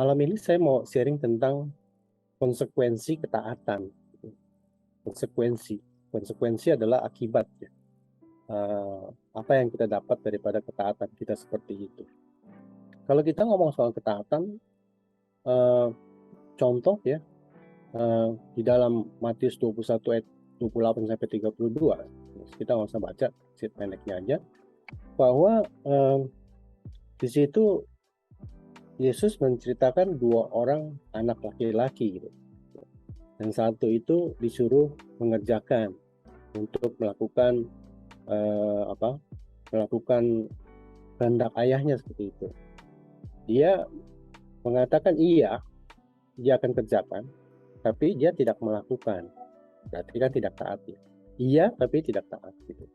Malam ini saya mau sharing tentang konsekuensi ketaatan. Konsekuensi adalah akibat ya. Apa yang kita dapat daripada ketaatan kita seperti itu. Kalau kita ngomong soal ketaatan, contoh ya, di dalam Matius 21 ayat 28 sampai 32, kita nggak usah baca, pendeknya aja, bahwa di situ Yesus menceritakan dua orang anak laki-laki gitu. Yang satu itu disuruh mengerjakan untuk melakukan melakukan kehendak ayahnya seperti itu. Dia mengatakan iya, dia akan kerjakan, tapi dia tidak melakukan. Berarti kan tidak taat ya. Iya, tapi tidak taat gitu.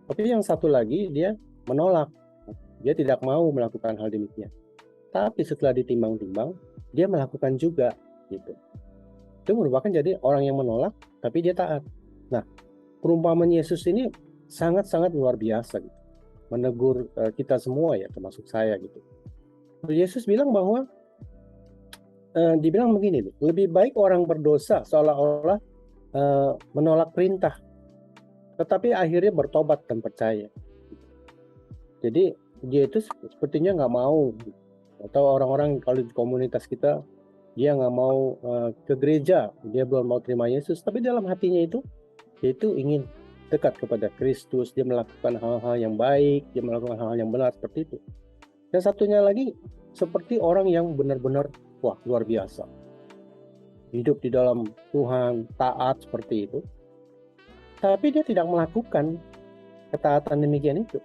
Tapi yang satu lagi dia menolak. Dia tidak mau melakukan hal demikian. Tapi setelah ditimbang-timbang, dia melakukan juga gitu. Itu merupakan jadi orang yang menolak, tapi dia taat. Nah, perumpamaan Yesus ini sangat-sangat luar biasa gitu. Menegur kita semua ya, termasuk saya gitu. Yesus bilang bahwa dibilang begini, lebih baik orang berdosa seolah-olah menolak perintah, tetapi akhirnya bertobat dan percaya. Jadi dia itu sepertinya nggak mau, atau orang-orang kalau di komunitas kita dia nggak mau ke gereja, dia belum mau terima Yesus, tapi dalam hatinya itu dia itu ingin dekat kepada Kristus, dia melakukan hal-hal yang baik, dia melakukan hal-hal yang benar seperti itu. Dan satunya lagi seperti orang yang benar-benar wah luar biasa, hidup di dalam Tuhan, taat seperti itu, tapi dia tidak melakukan ketaatan demikian itu.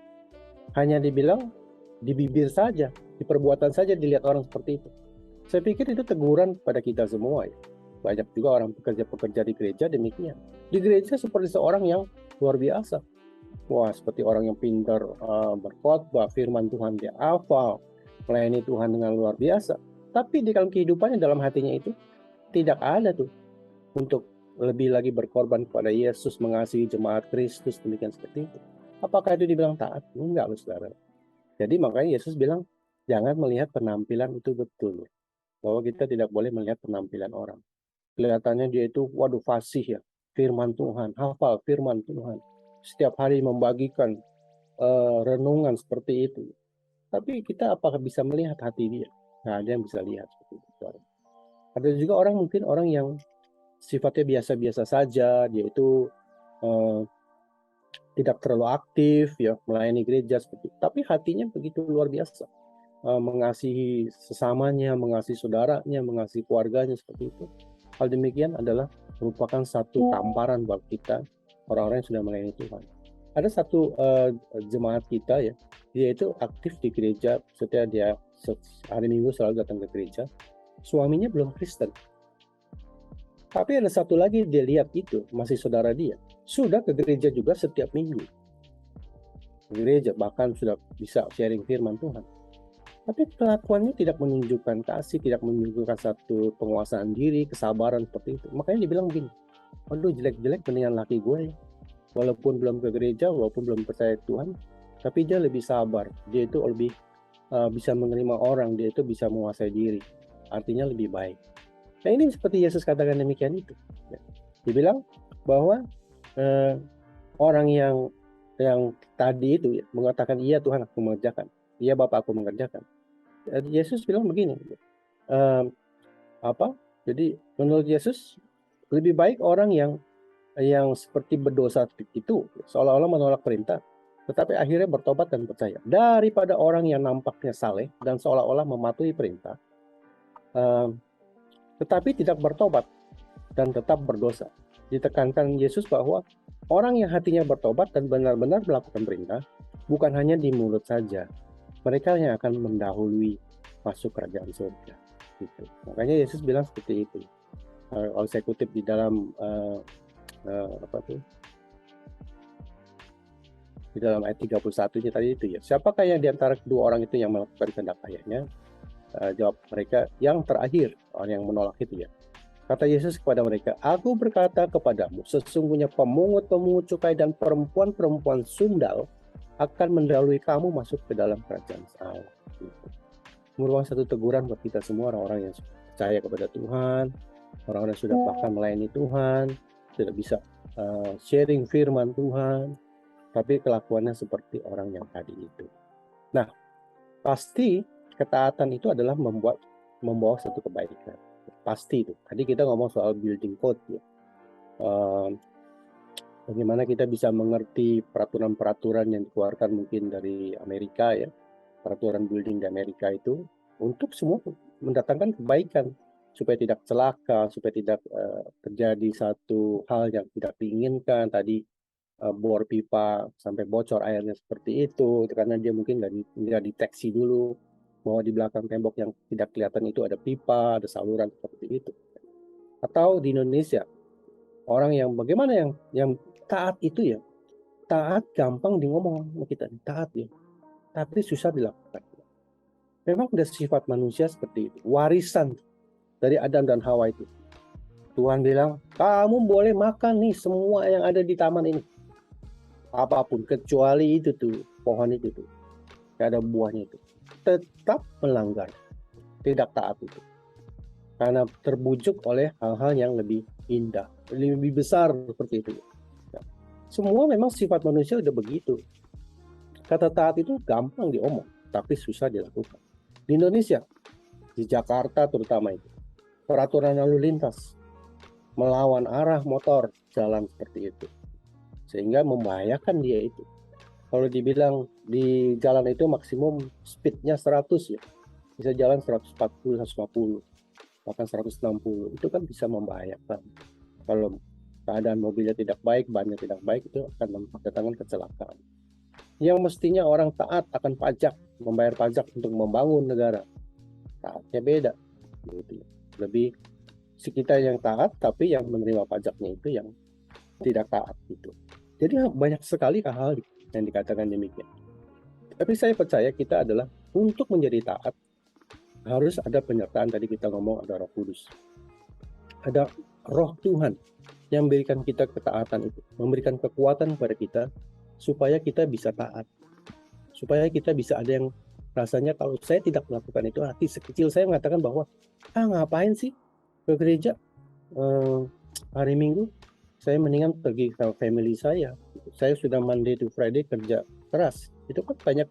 Hanya dibilang di bibir saja, di perbuatan saja dilihat orang seperti itu. Saya pikir itu teguran pada kita semua ya. Banyak juga orang pekerja-pekerja di gereja demikian. Di gereja seperti seorang yang luar biasa. Wah, seperti orang yang pintar berkhotbah, firman Tuhan dia hafal, melayani Tuhan dengan luar biasa. Tapi di dalam kehidupannya, dalam hatinya itu tidak ada tuh untuk lebih lagi berkorban kepada Yesus, mengasihi jemaat Kristus, demikian seperti itu. Apakah itu dibilang taat? Enggak, saudara. Jadi makanya Yesus bilang, jangan melihat penampilan itu betul. Bahwa kita tidak boleh melihat penampilan orang. Kelihatannya dia itu, waduh fasih ya, firman Tuhan, hafal firman Tuhan. Setiap hari membagikan renungan seperti itu. Tapi kita apakah bisa melihat hati dia? Nah, ada yang bisa lihat seperti itu. Ada juga mungkin orang yang sifatnya biasa-biasa saja, dia itu tidak terlalu aktif ya melayani gereja seperti itu. Tapi hatinya begitu luar biasa, mengasihi sesamanya, mengasihi saudaranya, mengasihi keluarganya seperti itu. Hal demikian adalah merupakan satu tamparan buat kita orang-orang yang sudah melayani Tuhan. Ada satu jemaat kita ya, dia itu aktif di gereja, setiap dia hari Minggu selalu datang ke gereja. Suaminya belum Kristen, tapi ada satu lagi dia lihat itu masih saudara dia, sudah ke gereja juga setiap minggu, gereja bahkan sudah bisa sharing firman Tuhan. Tapi kelakuannya tidak menunjukkan kasih, tidak menunjukkan satu penguasaan diri, kesabaran seperti itu. Makanya dibilang begini, aduh jelek-jelek mendingan laki gue ya. Walaupun belum ke gereja, walaupun belum percaya Tuhan, tapi dia lebih sabar, dia itu lebih bisa menerima orang, dia itu bisa menguasai diri, artinya lebih baik. Nah ini seperti Yesus katakan demikian itu. Dibilang bahwa orang yang tadi itu ya, mengatakan iya Tuhan aku mengerjakan, iya Bapak aku mengerjakan. Yesus bilang begini, jadi menurut Yesus lebih baik orang yang seperti berdosa itu seolah-olah menolak perintah, tetapi akhirnya bertobat dan percaya, daripada orang yang nampaknya saleh dan seolah-olah mematuhi perintah, tetapi tidak bertobat dan tetap berdosa. Ditekankan Yesus bahwa orang yang hatinya bertobat dan benar-benar melakukan perintah, bukan hanya di mulut saja, mereka yang akan mendahului masuk kerajaan surga. Gitu. Makanya Yesus bilang seperti itu. Kalau saya kutip di dalam di dalam ayat 31-nya tadi itu ya. Siapakah yang di antara kedua orang itu yang melakukan kehendak ayahnya? Jawab mereka, yang terakhir, orang yang menolak itu ya. Kata Yesus kepada mereka, aku berkata kepadamu, sesungguhnya pemungut-pemungut cukai dan perempuan-perempuan sundal akan mendahului kamu masuk ke dalam kerajaan Allah. merupakan satu teguran buat kita semua orang-orang yang percaya kepada Tuhan, orang-orang yang sudah bahkan melayani Tuhan, tidak bisa sharing firman Tuhan, tapi kelakuannya seperti orang yang tadi itu. Nah, pasti ketaatan itu adalah membawa satu kebaikan. Pasti itu. Tadi kita ngomong soal building code ya. Bagaimana kita bisa mengerti peraturan-peraturan yang dikeluarkan mungkin dari Amerika ya, peraturan building di Amerika itu untuk semua mendatangkan kebaikan, supaya tidak celaka, supaya tidak terjadi satu hal yang tidak diinginkan. Tadi bor pipa sampai bocor airnya seperti itu karena dia mungkin nggak deteksi dulu bahwa di belakang tembok yang tidak kelihatan itu ada pipa, ada saluran seperti itu. Atau di Indonesia, orang yang bagaimana yang taat itu ya, taat gampang di ngomong sama kita, taat ya, tapi susah dilakukan. Memang udah sifat manusia seperti itu, warisan dari Adam dan Hawa itu. Tuhan bilang, kamu boleh makan nih semua yang ada di taman ini, apapun kecuali itu tuh, pohon itu tuh, gak ada buahnya itu. Tetap melanggar, tidak taat itu, karena terbujuk oleh hal-hal yang lebih indah, lebih besar seperti itu. Semua memang sifat manusia udah begitu. Kata taat itu gampang diomong, tapi susah dilakukan. Di Indonesia, di Jakarta terutama itu, peraturan lalu lintas, melawan arah motor, jalan seperti itu. Sehingga membahayakan dia itu. Kalau dibilang di jalan itu maksimum speednya 100 ya, bisa jalan 140, 150, bahkan 160, itu kan bisa membahayakan. Kalau keadaan mobilnya tidak baik, bannya tidak baik, itu akan mendatangkan kecelakaan. Yang mestinya orang taat akan pajak, membayar pajak untuk membangun negara, taatnya beda. Gitu. Lebih kita yang taat, tapi yang menerima pajaknya itu yang tidak taat gitu. Jadi banyak sekali hal yang dikatakan demikian. Tapi saya percaya kita adalah untuk menjadi taat harus ada penyertaan. Tadi kita ngomong ada Roh Kudus, ada Roh Tuhan yang memberikan kita ketaatan itu, memberikan kekuatan kepada kita supaya kita bisa taat, supaya kita bisa ada yang rasanya kalau saya tidak melakukan itu, hati sekecil saya mengatakan bahwa ngapain sih ke gereja hari Minggu, saya mendingan pergi ke family saya sudah Monday to Friday kerja keras. Itu kan banyak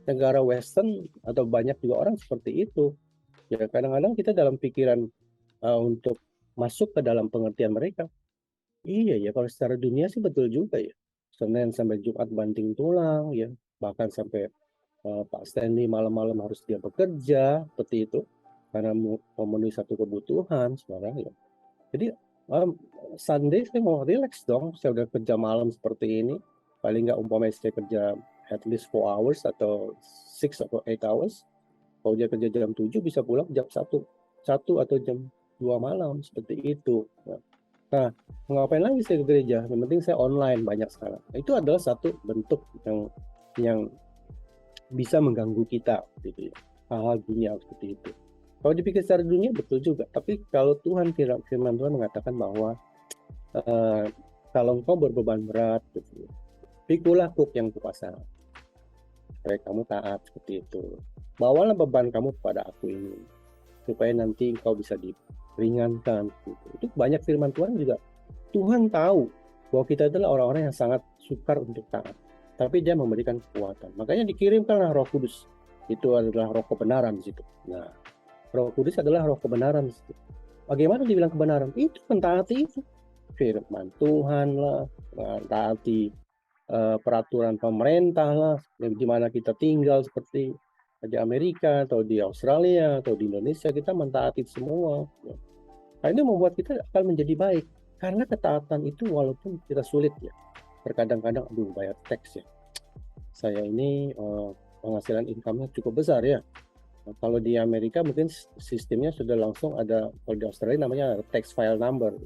negara Western atau banyak juga orang seperti itu ya. Kadang-kadang kita dalam pikiran untuk masuk ke dalam pengertian mereka, iya ya, kalau secara dunia sih betul juga ya, Senin sampai Jumat banting tulang ya, bahkan sampai Pak Stanley malam-malam harus dia bekerja seperti itu karena memenuhi satu kebutuhan sekarang ya. Jadi Sunday saya mau relax dong, saya udah kerja malam seperti ini, paling nggak umpamanya saya kerja at least 4 hours atau 6 atau 8 hours, kalau dia kerja jam 7 bisa pulang jam 1 atau jam 2 malam seperti itu. Nah, ngapain lagi saya ke gereja? Yang penting saya online banyak sekarang. Nah, itu adalah satu bentuk yang bisa mengganggu kita, gitu ya. Hal-hal dunia seperti itu. Kalau dipikir secara dunia betul juga, tapi kalau firman Tuhan mengatakan bahwa kalau engkau berbeban berat, gitu, pikulah kuk yang kupasang, supaya kamu taat seperti itu. Bawalah beban kamu kepada aku ini, supaya nanti engkau bisa diringankan. Gitu. Itu banyak firman Tuhan juga. Tuhan tahu bahwa kita adalah orang-orang yang sangat sukar untuk taat, tapi dia memberikan kekuatan. Makanya dikirimkanlah Roh Kudus. Itu adalah roh kebenaran di situ. Nah, Roh Kudus adalah roh kebenaran. Bagaimana dibilang kebenaran? Itu mentaati itu. Firman Tuhan lah, mentaati peraturan pemerintah lah, di mana kita tinggal seperti di Amerika atau di Australia atau di Indonesia, kita mentaati semua. Nah, ini membuat kita akan menjadi baik. Karena ketaatan itu walaupun kita sulit ya. Terkadang-kadang, bayar teks ya. Saya ini penghasilan income-nya cukup besar ya. Nah, kalau di Amerika mungkin sistemnya sudah langsung ada, kalau di Australia namanya tax file number.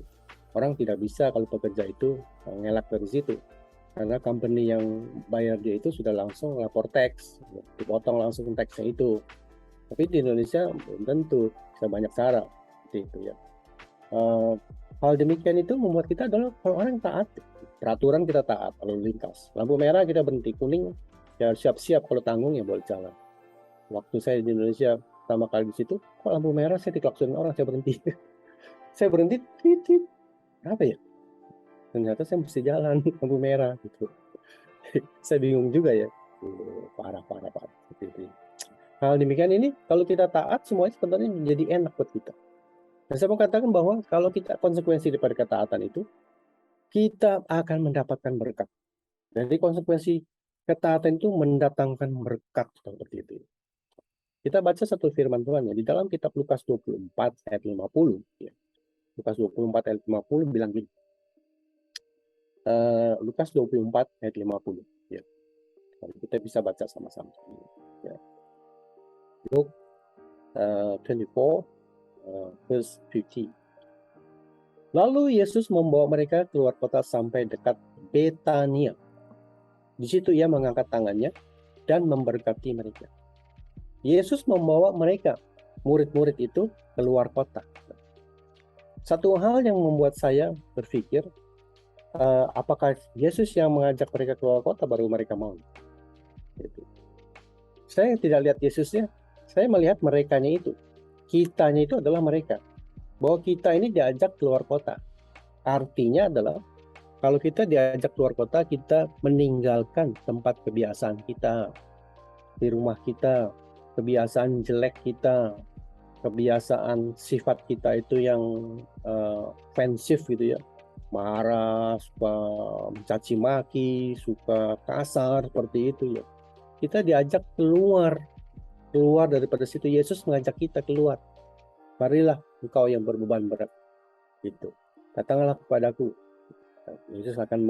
Orang tidak bisa kalau pekerja itu ngelak dari situ. Karena company yang bayar dia itu sudah langsung lapor tax, dipotong langsung taxnya itu. Tapi di Indonesia belum tentu, bisa banyak cara seperti itu ya. Hal demikian itu membuat kita adalah orang yang taat. Peraturan kita taat, lalu lintas. Lampu merah kita berhenti, kuning ya siap-siap, kalau tanggung ya boleh jalan. Waktu saya di Indonesia pertama kali di situ, kok lampu merah saya diklaksonin orang, saya berhenti. Saya berhenti, tit, tit. Apa ya? Ternyata saya mesti jalan, lampu merah gitu. Saya bingung juga ya. Parah. Seperti itu. Hal demikian ini, kalau kita taat, semuanya sebenarnya menjadi enak buat kita. Dan saya mau katakan bahwa kalau kita konsekuensi daripada ketaatan itu, kita akan mendapatkan berkat. Jadi konsekuensi ketaatan itu mendatangkan berkat seperti itu. Kita baca satu firman Tuhan ya, di dalam kitab Lukas 24 ayat 50. Ya. Lukas 24 ayat 50 bilang gini. Lukas 24 ayat 50. Ya. Kita bisa baca sama-sama. Ya. Luke 24 verse 50. Lalu Yesus membawa mereka keluar kota sampai dekat Betania. Di situ ia mengangkat tangannya dan memberkati mereka. Yesus membawa mereka, murid-murid itu, keluar kota. Satu hal yang membuat saya berpikir, apakah Yesus yang mengajak mereka keluar kota baru mereka mau? Gitu. Saya tidak lihat Yesusnya, saya melihat merekanya itu. Kitanya itu adalah mereka. Bahwa kita ini diajak keluar kota. Artinya adalah kalau kita diajak keluar kota, kita meninggalkan tempat kebiasaan kita, di rumah kita, kebiasaan jelek kita, kebiasaan sifat kita itu yang offensif gitu ya, marah, suka mencaci maki, suka kasar seperti itu ya. Kita diajak keluar daripada situ. Yesus mengajak kita keluar. Marilah engkau yang berbeban berat, gitu. Datanglah kepadaku. Yesus akan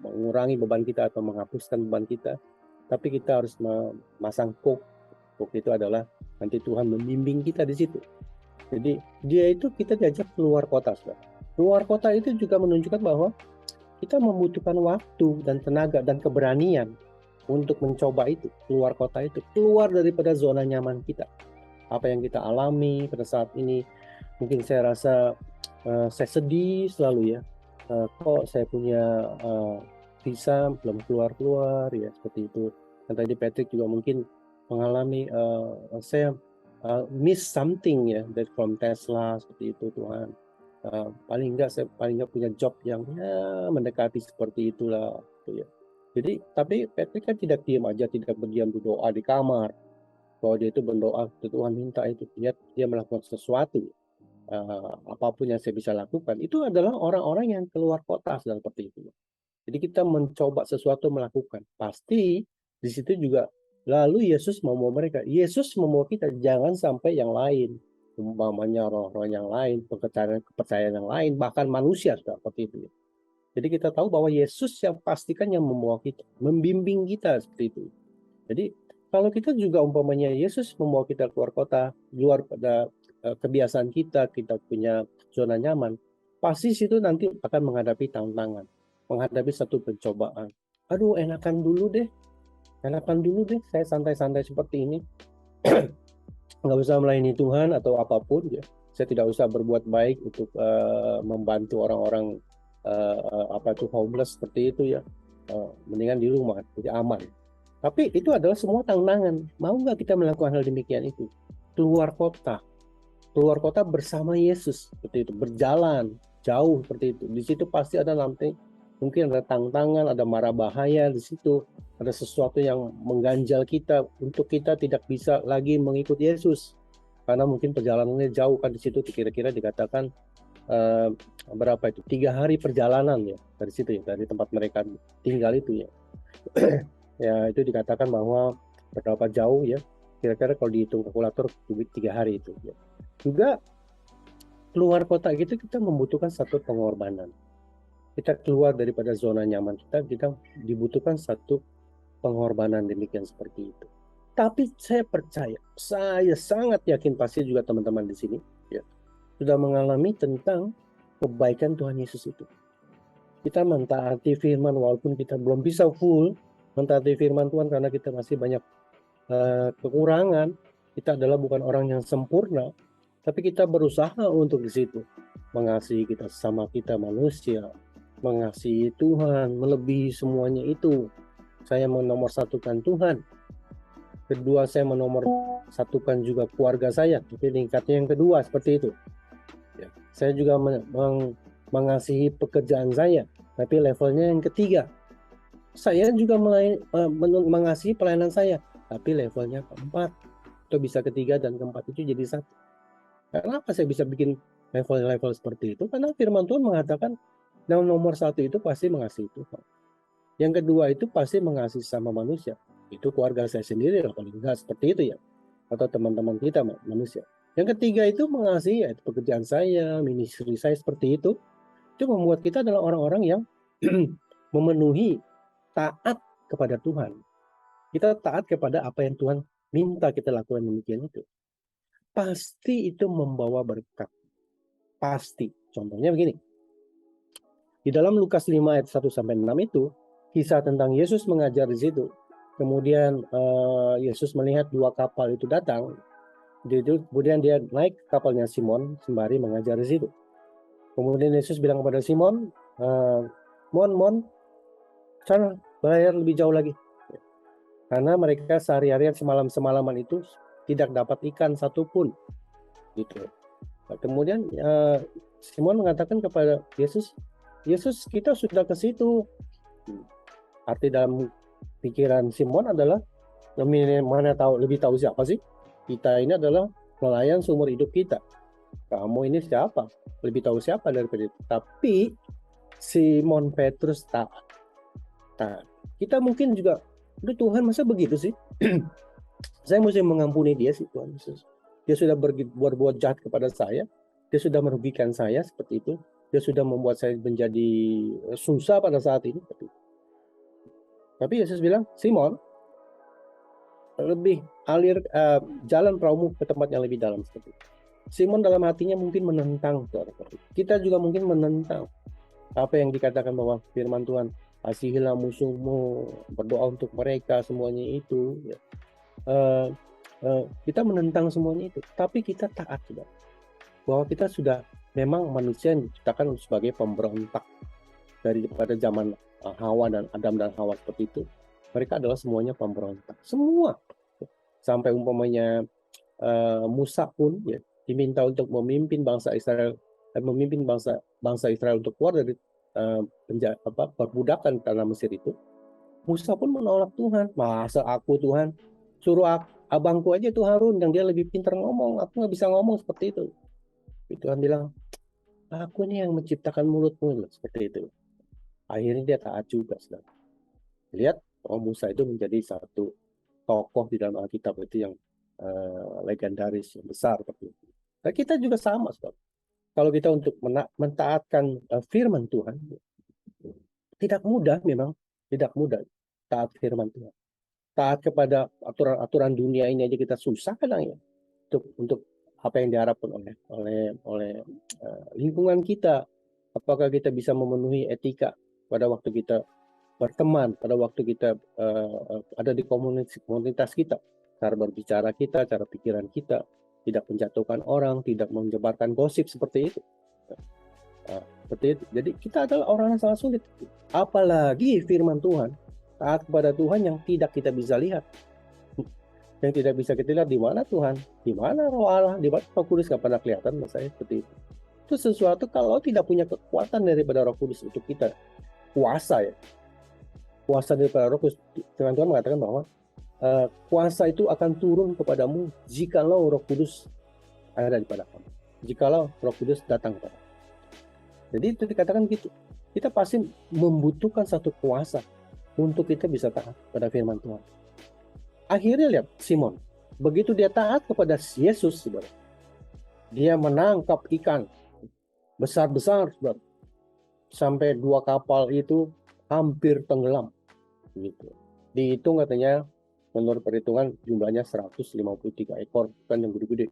mengurangi beban kita atau menghapuskan beban kita, tapi kita harus memasang kok itu adalah nanti Tuhan membimbing kita di situ. Jadi dia itu kita diajak keluar kota, saudara. Keluar kota itu juga menunjukkan bahwa kita membutuhkan waktu dan tenaga dan keberanian untuk mencoba itu, keluar kota itu, keluar daripada zona nyaman kita. Apa yang kita alami pada saat ini, mungkin saya rasa saya sedih selalu ya. Kok saya punya visa belum keluar ya, seperti itu. Dan tadi Patrick juga mungkin mengalami saya miss something ya from Tesla seperti itu, Tuhan. Paling enggak saya punya job yang ya mendekati seperti itulah gitu ya. Jadi tapi Patrick kan tidak diam aja, tidak berdiam berdoa di kamar. Bahwa dia itu berdoa, Tuhan minta itu, dia melakukan sesuatu. Apapun yang saya bisa lakukan, itu adalah orang-orang yang keluar kota seperti itu. Jadi kita mencoba sesuatu melakukan. Pasti di situ juga lalu Yesus membawa mereka. Yesus membawa kita, jangan sampai yang lain, umpamanya roh-roh yang lain, kepercayaan yang lain, bahkan manusia seperti itu. Jadi kita tahu bahwa Yesus yang pastikan yang membawa kita, membimbing kita seperti itu. Jadi kalau kita juga umpamanya Yesus membawa kita keluar kota, luar pada kebiasaan kita punya zona nyaman, pasti situ nanti akan menghadapi tantangan, menghadapi satu pencobaan. Aduh, enakan dulu deh, saya santai-santai seperti ini, nggak usah melayani Tuhan atau apapun ya. Saya tidak usah berbuat baik untuk membantu orang-orang homeless seperti itu ya. Mendingan di rumah, jadi aman. Tapi itu adalah semua tantangan. Mau nggak kita melakukan hal demikian itu? Keluar kota bersama Yesus seperti itu, berjalan jauh seperti itu. Di situ pasti ada nanti mungkin ada tantangan, ada mara bahaya di situ, ada sesuatu yang mengganjal kita untuk kita tidak bisa lagi mengikuti Yesus karena mungkin perjalanannya jauh kan. Di situ kira-kira dikatakan berapa itu 3 hari perjalanan ya dari situ ya, dari tempat mereka tinggal itu ya. Ya itu dikatakan bahwa berapa jauh ya, kira-kira kalau dihitung kalkulator 3 hari itu ya. Juga keluar kota gitu kita membutuhkan satu pengorbanan. Kita keluar daripada zona nyaman kita dibutuhkan satu pengorbanan demikian seperti itu. Tapi saya percaya, saya sangat yakin pasti juga teman-teman di sini ya sudah mengalami tentang kebaikan Tuhan Yesus itu. Kita mentaati firman walaupun kita belum bisa full mentaati firman Tuhan karena kita masih banyak kekurangan. Kita adalah bukan orang yang sempurna, tapi kita berusaha untuk di situ mengasihi kita sama kita manusia, mengasihi Tuhan melebihi semuanya itu. Saya menomorsatukan Tuhan. kedua saya menomor satukan juga keluarga saya, tapi tingkatnya yang kedua seperti itu. Ya. Saya juga mengasihi pekerjaan saya, tapi levelnya yang ketiga. Saya juga mengasihi pelayanan saya, tapi levelnya keempat. Itu bisa ketiga dan keempat itu jadi satu. Kenapa saya bisa bikin level-level seperti itu? Karena firman Tuhan mengatakan yang nomor satu itu pasti mengasihi Tuhan. Yang kedua itu pasti mengasihi sama manusia. Itu keluarga saya sendiri lah paling enggak seperti itu ya. Atau teman-teman kita manusia. Yang ketiga itu mengasihi ya, pekerjaan saya, ministry saya seperti itu. Itu membuat kita adalah orang-orang yang memenuhi taat kepada Tuhan. Kita taat kepada apa yang Tuhan minta kita lakukan demikian itu. Pasti itu membawa berkat. Pasti. Contohnya begini. Di dalam Lukas 5 ayat 1-6 itu, kisah tentang Yesus mengajar di situ. Kemudian Yesus melihat dua kapal itu datang. Kemudian dia naik kapalnya Simon sembari mengajar di situ. Kemudian Yesus bilang kepada Simon, Mon, sana bayar lebih jauh lagi. Karena mereka sehari-harian semalaman itu tidak dapat ikan satupun. Gitu. Nah, kemudian Simon mengatakan kepada Yesus, kita sudah ke situ. Arti dalam pikiran Simon adalah lebih tahu siapa sih? Kita ini adalah nelayan seumur hidup kita. Kamu ini siapa? Lebih tahu siapa daripada itu. Tapi Simon Petrus taat. Kita mungkin juga, Tuhan masa begitu sih? Saya mesti mengampuni dia sih Tuhan Yesus. Dia sudah berbuat jahat kepada saya. Dia sudah merugikan saya seperti itu. Dia sudah membuat saya menjadi susah pada saat ini. Tapi Yesus bilang, Simon, lebih jalan perahumu ke tempat yang lebih dalam seperti itu. Simon dalam hatinya mungkin menentang. Kita juga mungkin menentang apa yang dikatakan bahwa firman Tuhan, kasihilah musuhmu, berdoa untuk mereka, semuanya itu. Ya. Kita menentang semuanya itu, tapi kita taat juga. Bahwa kita sudah memang manusia yang diciptakan sebagai pemberontak daripada zaman Hawa dan Adam dan Hawa seperti itu. Mereka adalah semuanya pemberontak, semua. Sampai umpamanya Musa pun ya, diminta untuk memimpin bangsa Israel, memimpin bangsa Israel untuk keluar dari perbudakan tanah Mesir itu. Musa pun menolak Tuhan. Masa aku Tuhan suruh abangku aja tuh Harun yang dia lebih pintar ngomong, aku nggak bisa ngomong seperti itu. Tuhan bilang, aku nih yang menciptakan mulutmu, seperti itu. Akhirnya dia taat juga. Lihat, Musa itu menjadi satu tokoh di dalam Alkitab itu yang legendaris, yang besar. Nah, kita juga sama, saudara. Kalau kita untuk mentaatkan firman Tuhan, tidak mudah memang, tidak mudah taat firman Tuhan. Taat kepada aturan-aturan dunia ini aja kita susah kadang ya, untuk apa yang diharapkan oleh lingkungan kita. Apakah kita bisa memenuhi etika pada waktu kita berteman, pada waktu kita ada di komunitas kita, cara berbicara kita, cara pikiran kita, tidak menjatuhkan orang, tidak menyebarkan gosip seperti itu. Seperti itu. Jadi kita adalah orang yang sangat sulit. Apalagi firman Tuhan, taat kepada Tuhan yang tidak kita bisa lihat. Yang tidak bisa kita lihat, di mana Tuhan, di mana Roh Allah, di mana Roh Kudus, nggak pernah kelihatan. Saya seperti itu. Itu sesuatu kalau tidak punya kekuatan daripada Roh Kudus untuk kita kuasa ya. Kuasa daripada Roh Kudus, Tuhan mengatakan bahwa kuasa itu akan turun kepadamu jikalau Roh Kudus ada pada kamu. Jikalau Roh Kudus datang kepada kamu. Jadi itu dikatakan gitu. Kita pasti membutuhkan satu kuasa untuk kita bisa taat pada firman Tuhan. Akhirnya lihat Simon, begitu dia taat kepada Yesus, saudara, dia menangkap ikan besar-besar, saudara, sampai 2 kapal itu hampir tenggelam. Gitu. Dihitung katanya, menurut perhitungan jumlahnya 153 ekor, kan yang gede-gede.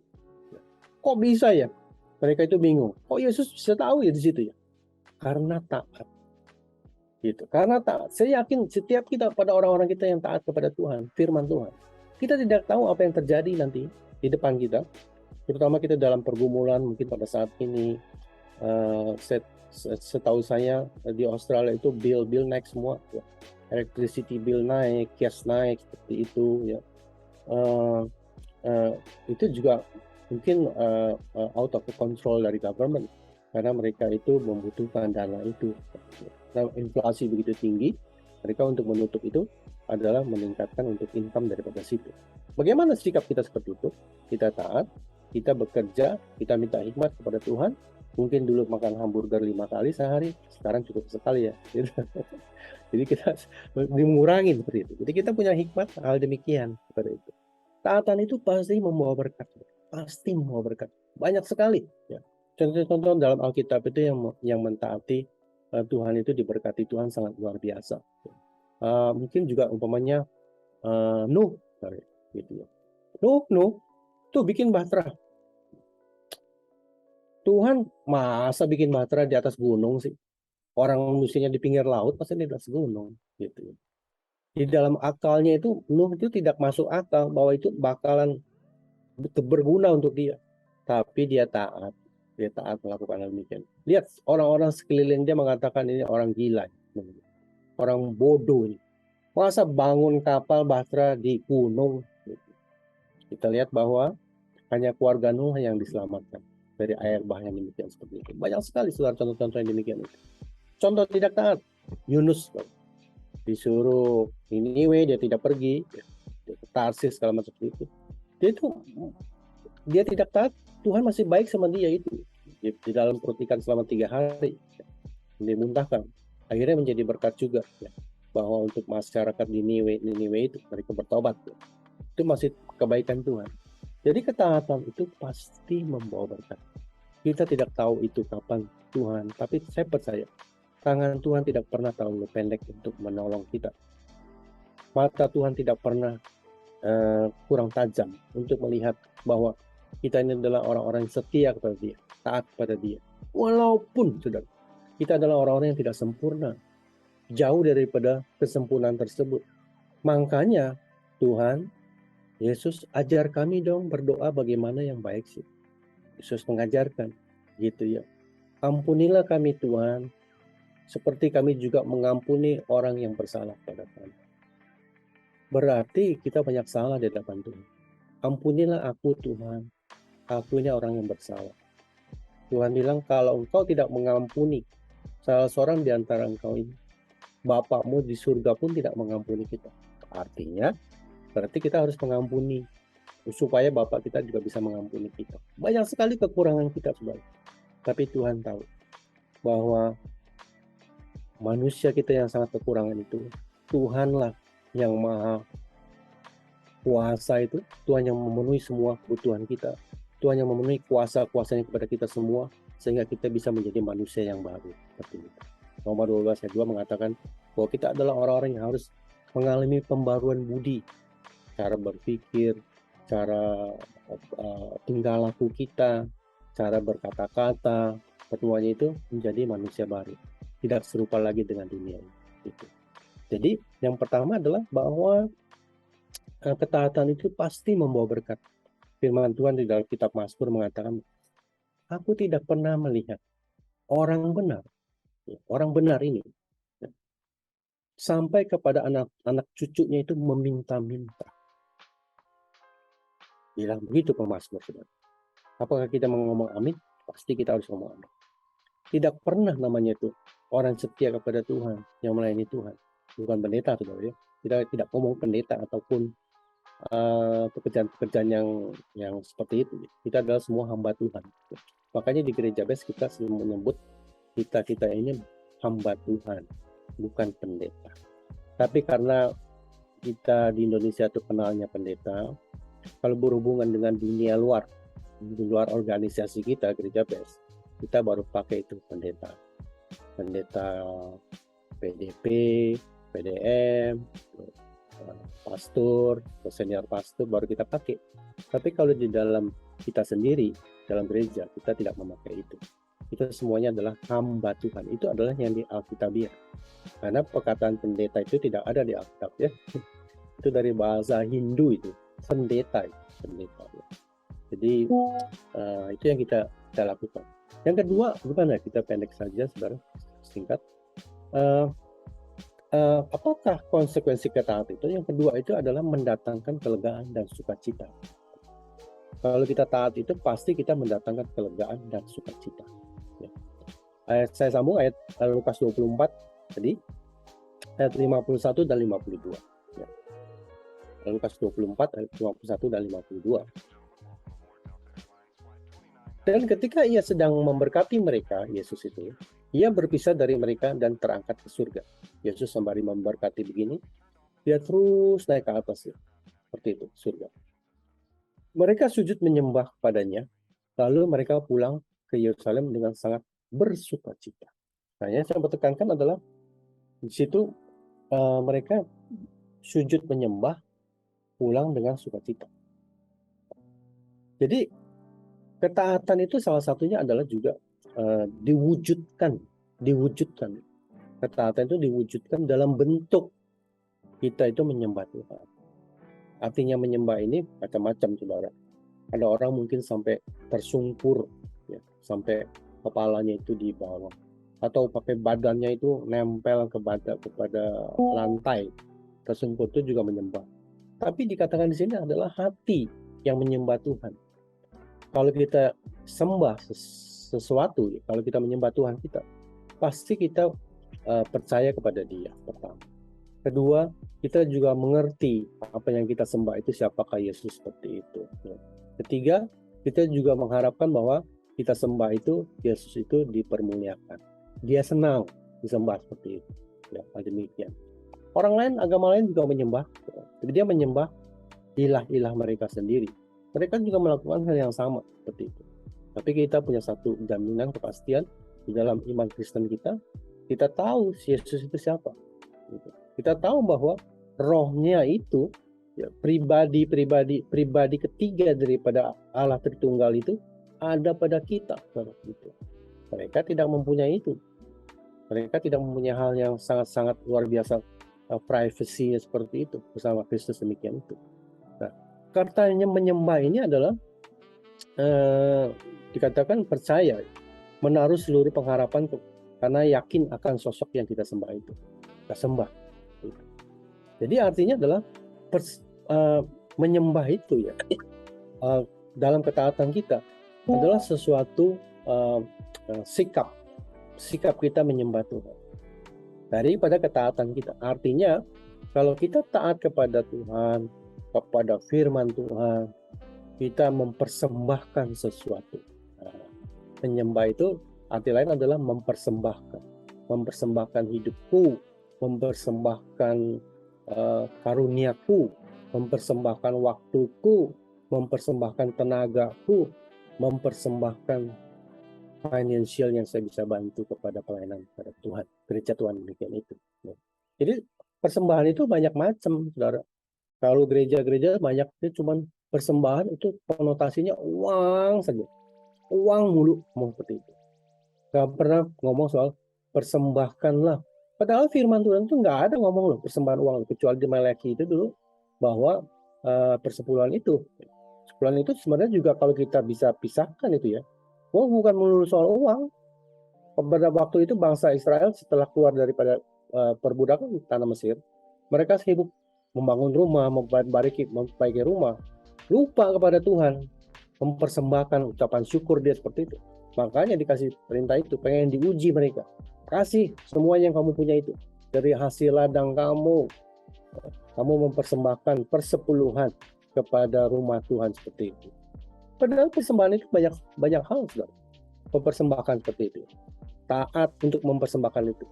Kok bisa ya? Mereka itu bingung. Kok Yesus bisa tahu ya di situ ya? Karena taat. Gitu. Karena taat. Saya yakin setiap kita, pada orang-orang kita yang taat kepada Tuhan, firman Tuhan, kita tidak tahu apa yang terjadi nanti di depan kita. Terutama kita dalam pergumulan mungkin pada saat ini. Setahu saya di Australia itu bill naik semua. Ya. Electricity bill naik, gas naik, seperti itu ya. uh, uh, itu juga mungkin out of control dari government, karena mereka itu membutuhkan dana itu. Nah, inflasi begitu tinggi, mereka untuk menutup itu adalah meningkatkan untuk income daripada situ. Bagaimana sikap kita seperti itu? Kita taat, kita bekerja, kita minta hikmat kepada Tuhan. Mungkin dulu makan hamburger 5 kali sehari, sekarang cukup sekali ya. Jadi kita mengurangi seperti itu. Jadi kita punya hikmat hal demikian seperti itu. Taatan itu pasti membawa berkat, pasti membawa berkat, banyak sekali. Ya. Contoh-contoh dalam Alkitab itu yang mentaati Tuhan itu diberkati Tuhan sangat luar biasa. Mungkin juga umpamanya Nuh, gitu ya. Nuh tuh bikin bahtera. Tuhan masa bikin bahtera di atas gunung sih? Orang mestinya di pinggir laut, pasti di atas gunung, gitu. Di dalam akalnya itu Nuh itu tidak masuk akal bahwa itu bakalan berguna untuk dia. Tapi dia taat melakukan hal demikian. Lihat orang-orang sekeliling dia mengatakan ini orang gila, orang bodoh. Masa bangun kapal bahtera di gunung? Kita lihat bahwa hanya keluarga Nuh yang diselamatkan dari air bah yang demikian seperti itu. Banyak sekali contoh-contoh yang demikian itu. Contoh tidak taat, Yunus disuruh Niniwe, dia tidak pergi, dia ke Tarsis segala macam itu. Dia tidak taat, Tuhan masih baik sama dia itu. Di dalam perut ikan selama 3 hari, dimuntahkan. Akhirnya menjadi berkat juga, ya, bahwa untuk masyarakat Niniwe itu mereka bertobat. Ya. Itu masih kebaikan Tuhan. Jadi ketaatan itu pasti membawa berkat. Kita tidak tahu itu kapan Tuhan, tapi saya percaya tangan Tuhan tidak pernah terlalu pendek untuk menolong kita. Mata Tuhan tidak pernah kurang tajam untuk melihat bahwa kita ini adalah orang-orang yang setia kepada dia, taat kepada dia. Walaupun saudara, kita adalah orang-orang yang tidak sempurna, jauh daripada kesempurnaan tersebut. Makanya Tuhan, Yesus ajar kami dong berdoa bagaimana yang baik sih. Yesus mengajarkan, gitu ya. Ampunilah kami Tuhan, seperti kami juga mengampuni orang yang bersalah pada kami. Berarti kita banyak salah di hadapan Tuhan. Ampunilah aku Tuhan, aku ini orang yang bersalah. Tuhan bilang kalau engkau tidak mengampuni salah seorang di antara engkau ini, Bapakmu di surga pun tidak mengampuni kita. Artinya, berarti kita harus mengampuni supaya Bapak kita juga bisa mengampuni kita. Banyak sekali kekurangan kita sebenarnya. Tapi Tuhan tahu bahwa manusia kita yang sangat kekurangan itu, Tuhanlah yang maha kuasa itu, Tuhan yang memenuhi semua kebutuhan kita. Tuhan yang memenuhi kuasa-kuasanya kepada kita semua, sehingga kita bisa menjadi manusia yang baru. Seperti itu. Roma 12 ayat 2 mengatakan bahwa kita adalah orang-orang yang harus mengalami pembaruan budi, cara berpikir, cara tingkah laku kita, cara berkata-kata, semuanya itu menjadi manusia baru, tidak serupa lagi dengan dunia ini. Gitu. Jadi yang pertama adalah bahwa ketaatan itu pasti membawa berkat. Firman Tuhan di dalam kitab Mazmur mengatakan, aku tidak pernah melihat orang benar ini sampai kepada anak cucunya itu meminta-minta. Bilang begitu pemazmur, saudara. Apakah kita mau ngomong amin? Pasti kita harus ngomong amin. Tidak pernah namanya itu orang setia kepada Tuhan, yang melayani Tuhan. Bukan pendeta, saudara ya. Kita tidak ngomong pendeta ataupun pekerjaan-pekerjaan yang seperti itu. Kita adalah semua hamba Tuhan. Makanya di gereja Bes kita selalu menyebut kita ini hamba Tuhan, bukan pendeta. Tapi karena kita di Indonesia itu kenalnya pendeta, kalau berhubungan dengan dunia luar, di luar organisasi kita, gereja Bes, kita baru pakai itu pendeta PDP, PDM, pastor, senior pastor baru kita pakai. Tapi kalau di dalam kita sendiri, dalam gereja, kita tidak memakai itu. Itu semuanya adalah hamba Tuhan. Itu adalah yang di Alkitabiah. Karena perkataan pendeta itu tidak ada di Alkitab ya. Itu dari bahasa Hindu itu, pendeta ya. Jadi itu yang kita lakukan. Yang kedua, bukan ya, kita pendek saja, saudara, singkat. apakah konsekuensi ketaatan itu? Yang kedua itu adalah mendatangkan kelegaan dan sukacita. Kalau kita taat itu pasti kita mendatangkan kelegaan dan sukacita. Ya. Saya sambung ayat Lukas 24 tadi, ayat 51 dan 52. Ya. Lukas 24 ayat 51 dan 52. Dan ketika ia sedang memberkati mereka, Yesus itu, ia berpisah dari mereka dan terangkat ke surga. Yesus sembari memberkati begini, dia terus naik ke atas, ya. Seperti itu, surga. Mereka sujud menyembah padanya, lalu mereka pulang ke Yerusalem dengan sangat bersukacita. Nah, yang saya tekankan adalah di situ mereka sujud menyembah, pulang dengan sukacita. Jadi ketaatan itu salah satunya adalah juga diwujudkan. Ketaatan itu diwujudkan dalam bentuk kita itu menyembah Tuhan. Artinya menyembah ini macam-macam, saudara. Ada orang mungkin sampai tersungkur, ya, sampai kepalanya itu di bawah, atau pakai badannya itu nempel kepada lantai. Tersungkur itu juga menyembah. Tapi dikatakan di sini adalah hati yang menyembah Tuhan. Kalau kita sembah sesuatu, kalau kita menyembah Tuhan kita, pasti kita percaya kepada Dia, pertama. Kedua, kita juga mengerti apa yang kita sembah itu siapakah Yesus, seperti itu. Ketiga, kita juga mengharapkan bahwa kita sembah itu, Yesus itu dipermuliakan. Dia senang disembah seperti itu. Ya, demikian. Orang lain, agama lain juga menyembah. Tapi dia menyembah ilah-ilah mereka sendiri. Mereka juga melakukan hal yang sama seperti itu. Tapi kita punya satu jaminan kepastian di dalam iman Kristen kita. Kita tahu Yesus itu siapa. Kita tahu bahwa rohnya itu, ya, pribadi ketiga daripada Allah Tritunggal itu ada pada kita. Mereka tidak mempunyai itu. Mereka tidak mempunyai hal yang sangat-sangat luar biasa, privacy seperti itu bersama Kristus, demikian itu. Nah, katanya menyembah ini adalah dikatakan percaya, menaruh seluruh pengharapan karena yakin akan sosok yang kita sembah itu. Kita sembah. Jadi artinya adalah menyembah itu, ya, dalam ketaatan kita adalah sesuatu sikap kita menyembah Tuhan daripada ketaatan kita. Artinya kalau kita taat kepada Tuhan, kepada firman Tuhan, kita mempersembahkan sesuatu. Menyembah itu arti lain adalah mempersembahkan hidupku, mempersembahkan karuniaku, mempersembahkan waktuku, mempersembahkan tenagaku, mempersembahkan financial yang saya bisa bantu kepada pelayanan kepada Tuhan, gereja Tuhan, demikian itu. Jadi persembahan itu banyak macam, saudara. Kalau gereja-gereja banyak itu cuman persembahan itu konotasinya uang saja, uang mulu, mau seperti itu. Gak pernah ngomong soal persembahkanlah. Padahal firman Tuhan itu nggak ada ngomong loh persembahan uang, kecuali di Malaki itu dulu bahwa persepuluhan itu sebenarnya juga kalau kita bisa pisahkan itu, ya, bukan melulu soal uang. Pada waktu itu bangsa Israel setelah keluar daripada perbudakan di tanah Mesir, mereka sibuk membangun rumah, memperbaiki rumah, lupa kepada Tuhan, mempersembahkan ucapan syukur dia seperti itu. Makanya dikasih perintah itu, pengen diuji mereka. Kasih semua yang kamu punya itu. Dari hasil ladang kamu mempersembahkan persepuluhan kepada rumah Tuhan seperti itu. Padahal persembahan itu banyak hal, saudara. Mempersembahkan seperti itu. Taat untuk mempersembahkan itu.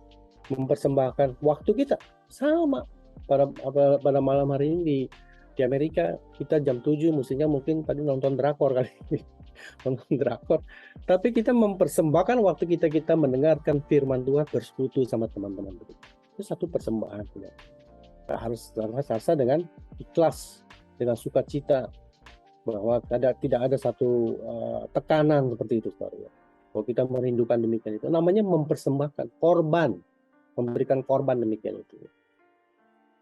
Mempersembahkan waktu kita. Sama. Pada malam hari ini di Amerika, kita jam 7 mestinya mungkin tadi nonton drakor kali. Nonton drakor. Tapi kita mempersembahkan waktu kita mendengarkan firman Tuhan, bersekutu sama teman-teman. Itu satu persembahan. Kita harus rasa dengan ikhlas, dengan sukacita, bahwa tidak ada satu tekanan seperti itu, saudara. Kalau kita merindukan demikian, itu namanya mempersembahkan korban, memberikan korban demikian itu.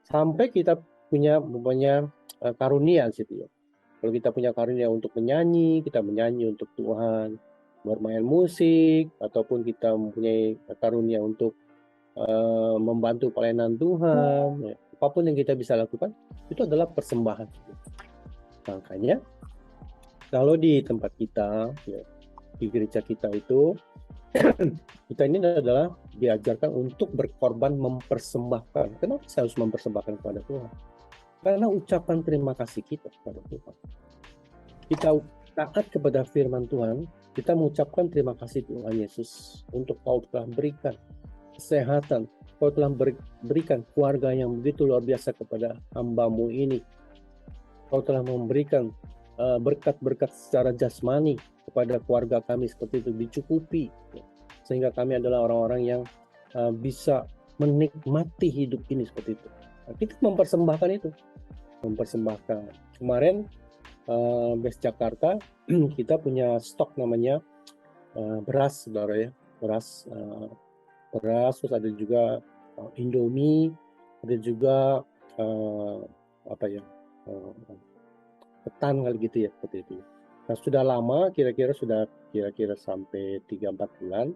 Sampai kita punya karunia situ, ya. Kalau kita punya karunia untuk menyanyi, kita menyanyi untuk Tuhan, bermain musik, ataupun kita mempunyai karunia untuk membantu pelayanan Tuhan, ya. Apapun yang kita bisa lakukan itu adalah persembahan. Makanya kalau di tempat kita, ya, di gereja kita itu, kita ini adalah diajarkan untuk berkorban, mempersembahkan. Kenapa saya harus mempersembahkan kepada Tuhan? Karena ucapan terima kasih kita kepada Tuhan. Kita taat kepada firman Tuhan, kita mengucapkan terima kasih Tuhan Yesus untuk Kau telah berikan kesehatan, Kau telah berikan keluarga yang begitu luar biasa kepada hamba-Mu ini. Kau telah memberikan berkat-berkat secara jasmani kepada keluarga kami, seperti itu dicukupi, sehingga kami adalah orang-orang yang bisa menikmati hidup ini seperti itu. Nah, kita mempersembahkan itu, mempersembahkan. Kemarin Best Jakarta kita punya stok namanya beras, saudara ya, beras, terus ada juga Indomie, ada juga ketan kali gitu ya, seperti itu. Nah, sudah lama, kira-kira sampai 3-4 bulan,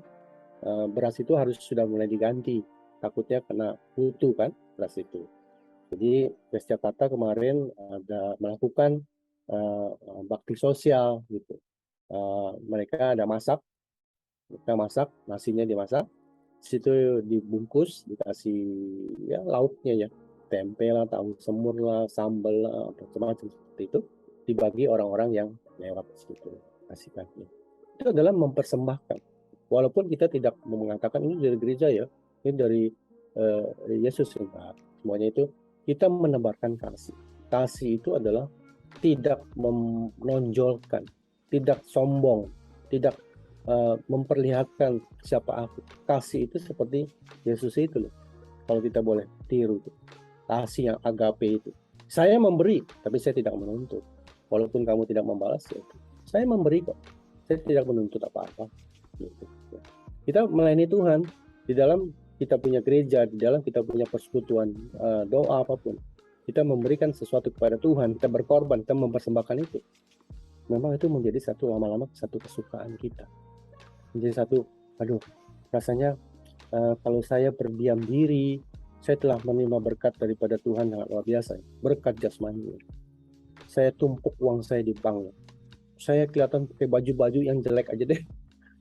beras itu harus sudah mulai diganti, takutnya kena kutu kan beras itu. Jadi Best Jakarta kemarin ada melakukan bakti sosial gitu. Mereka ada masak, nasinya dimasak, situ dibungkus, dikasih ya lauknya ya, tempe lah, tahu semur lah, sambal lah, macam-macam seperti itu, dibagi orang-orang yang lewat situ, kasih. Itu adalah mempersembahkan. Walaupun kita tidak mengatakan ini dari gereja ya, ini dari Yesus enggak. Semuanya itu kita menebarkan kasih. Kasih itu adalah tidak menonjolkan, tidak sombong, tidak memperlihatkan siapa aku. Kasih itu seperti Yesus itu loh. Kalau kita boleh tiru itu. Kasih yang agape itu. Saya memberi, tapi saya tidak menuntut. Walaupun kamu tidak membalas, ya, saya memberi kok. Saya tidak menuntut apa-apa. Gitu. Kita melayani Tuhan di dalam kita punya gereja, di dalam kita punya persekutuan, doa apapun. Kita memberikan sesuatu kepada Tuhan, kita berkorban, kita mempersembahkan itu. Memang itu menjadi lama-lama satu kesukaan kita. Menjadi satu, rasanya kalau saya berdiam diri, saya telah menerima berkat daripada Tuhan yang luar biasa. Berkat jasmani. Saya tumpuk uang saya di bank. Saya kelihatan pakai baju-baju yang jelek aja deh,